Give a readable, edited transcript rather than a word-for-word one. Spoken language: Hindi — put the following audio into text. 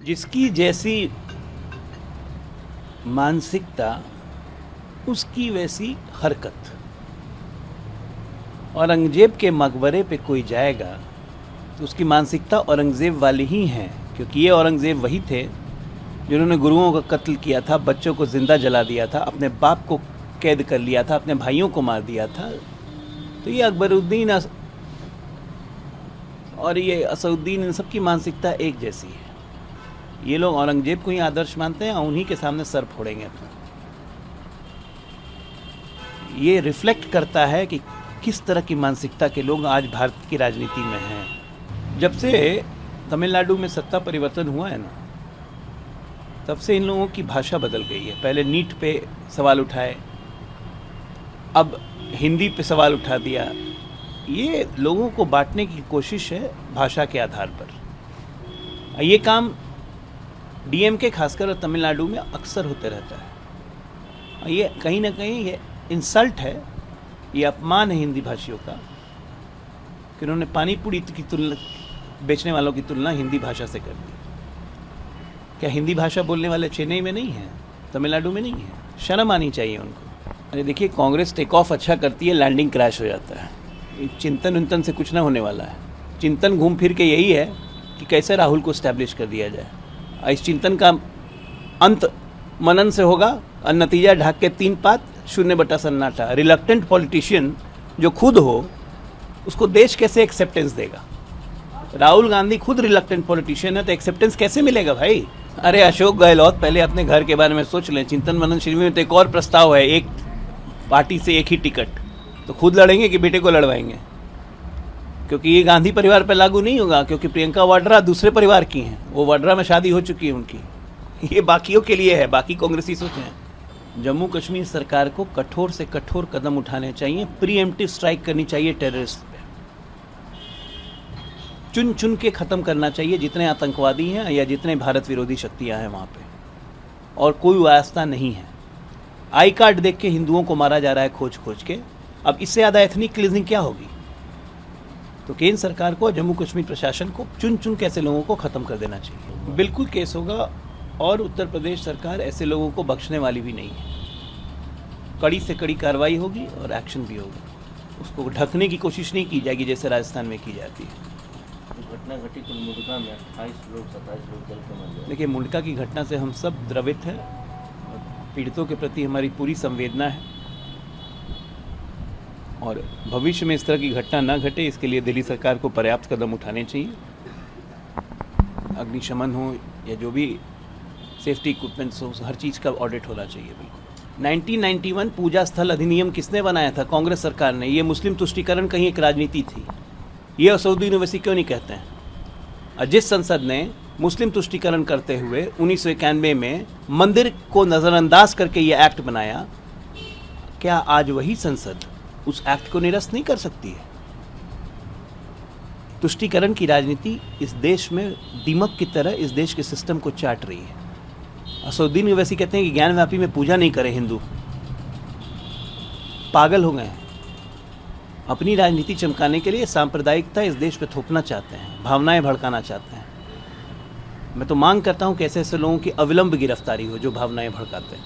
जिसकी जैसी मानसिकता उसकी वैसी हरकत। औरंगजेब के मकबरे पे कोई जाएगा तो उसकी मानसिकता औरंगजेब वाली ही है, क्योंकि ये औरंगजेब वही थे जिन्होंने गुरुओं का कत्ल किया था, बच्चों को जिंदा जला दिया था, अपने बाप को कैद कर लिया था, अपने भाइयों को मार दिया था। तो ये अकबरुद्दीन और ये असदुद्दीन, इन सब की मानसिकता एक जैसी है। ये लोग औरंगजेब को ही आदर्श मानते हैं और उन्हीं के सामने सर फोड़ेंगे अपना। ये रिफ्लेक्ट करता है कि किस तरह की मानसिकता के लोग आज भारत की राजनीति में हैं। जब से तमिलनाडु में सत्ता परिवर्तन हुआ है ना, तब से इन लोगों की भाषा बदल गई है। पहले नीट पे सवाल उठाए, अब हिंदी पे सवाल उठा दिया। ये लोगों को बांटने की कोशिश है भाषा के आधार पर। ये काम डीएमके खासकर तमिलनाडु में अक्सर होते रहता है। ये कहीं ना कहीं ये इंसल्ट है, ये अपमान है हिंदी भाषियों का कि उन्होंने पानी पूरी की तुलना बेचने वालों की तुलना हिंदी भाषा से कर दी। क्या हिंदी भाषा बोलने वाले चेन्नई में नहीं है, तमिलनाडु में नहीं है? शर्म आनी चाहिए उनको। अरे देखिए, कांग्रेस टेक ऑफ अच्छा करती है, लैंडिंग क्रैश हो जाता है। चिंतन उंतन से कुछ ना होने वाला है। चिंतन घूम फिर के यही है कि कैसे राहुल को स्टैब्लिश कर दिया जाए। इस चिंतन का अंत मनन से होगा और नतीजा ढाक के 3 पात 0 सन्नाटा। रिलक्टेंट पॉलिटिशियन जो खुद हो उसको देश कैसे एक्सेप्टेंस देगा? राहुल गांधी खुद रिलक्टेंट पॉलिटिशियन है, तो एक्सेप्टेंस कैसे मिलेगा भाई? अरे अशोक गहलोत, पहले अपने घर के बारे में सोच लें। चिंतन मनन शिविर में तो एक और प्रस्ताव है, एक पार्टी से एक ही टिकट। तो खुद लड़ेंगे कि बेटे को लड़वाएंगे? क्योंकि ये गांधी परिवार पर लागू नहीं होगा, क्योंकि प्रियंका वाड्रा दूसरे परिवार की हैं। वो वाड्रा में शादी हो चुकी है उनकी। ये बाकियों के लिए है, बाकी कांग्रेसी सोचें। जम्मू कश्मीर सरकार को कठोर से कठोर कदम उठाने चाहिए। प्रीएम्प्टिव स्ट्राइक करनी चाहिए टेररिस्ट पे। चुन चुन के ख़त्म करना चाहिए जितने आतंकवादी हैं या जितने भारत विरोधी शक्तियां हैं वहाँ पे, और कोई वास्ता नहीं है। आई कार्ड देख के हिंदुओं को मारा जा रहा है खोज खोज के। अब इससे ज़्यादा एथनिक क्लींजिंग क्या होगी? तो केंद्र सरकार को, जम्मू कश्मीर प्रशासन को चुन चुन के ऐसे लोगों को ख़त्म कर देना चाहिए। बिल्कुल केस होगा, और उत्तर प्रदेश सरकार ऐसे लोगों को बख्शने वाली भी नहीं है। कड़ी से कड़ी कार्रवाई होगी और एक्शन भी होगा। उसको ढकने की कोशिश नहीं की जाएगी जैसे राजस्थान में की जाती है। घटना घटी तो मुंडका में 28 लोग 27 लोग जल के मर गए। देखिए, मुंडका की घटना से हम सब द्रवित हैं। पीड़ितों के प्रति हमारी पूरी संवेदना है, और भविष्य में इस तरह की घटना ना घटे इसके लिए दिल्ली सरकार को पर्याप्त कदम उठाने चाहिए। अग्निशमन हो या जो भी सेफ्टी इक्विपमेंट्स हो, हर चीज़ का ऑडिट होना चाहिए। बिल्कुल। 1991 पूजा स्थल अधिनियम किसने बनाया था? कांग्रेस सरकार ने। ये मुस्लिम तुष्टीकरण कहीं एक राजनीति थी? ये असदुद्दीन ओवैसी क्यों नहीं कहते हैं? और जिस संसद ने मुस्लिम तुष्टीकरण करते हुए 1991 में मंदिर को नज़रअंदाज करके ये एक्ट बनाया, क्या आज वही संसद उस एक्ट को निरस्त नहीं कर सकती है? तुष्टीकरण की राजनीति इस देश में दीमक की तरह इस देश के सिस्टम को चाट रही है। असदुद्दीन ओवैसी कहते हैं कि ज्ञानव्यापी में पूजा नहीं करे हिंदू। पागल हो गए हैं। अपनी राजनीति चमकाने के लिए सांप्रदायिकता इस देश पे थोपना चाहते हैं, भावनाएं भड़काना चाहते हैं। मैं तो मांग करता हूं कि ऐसे ऐसे लोगों की अविलंब गिरफ्तारी हो जो भावनाएं भड़काते हैं।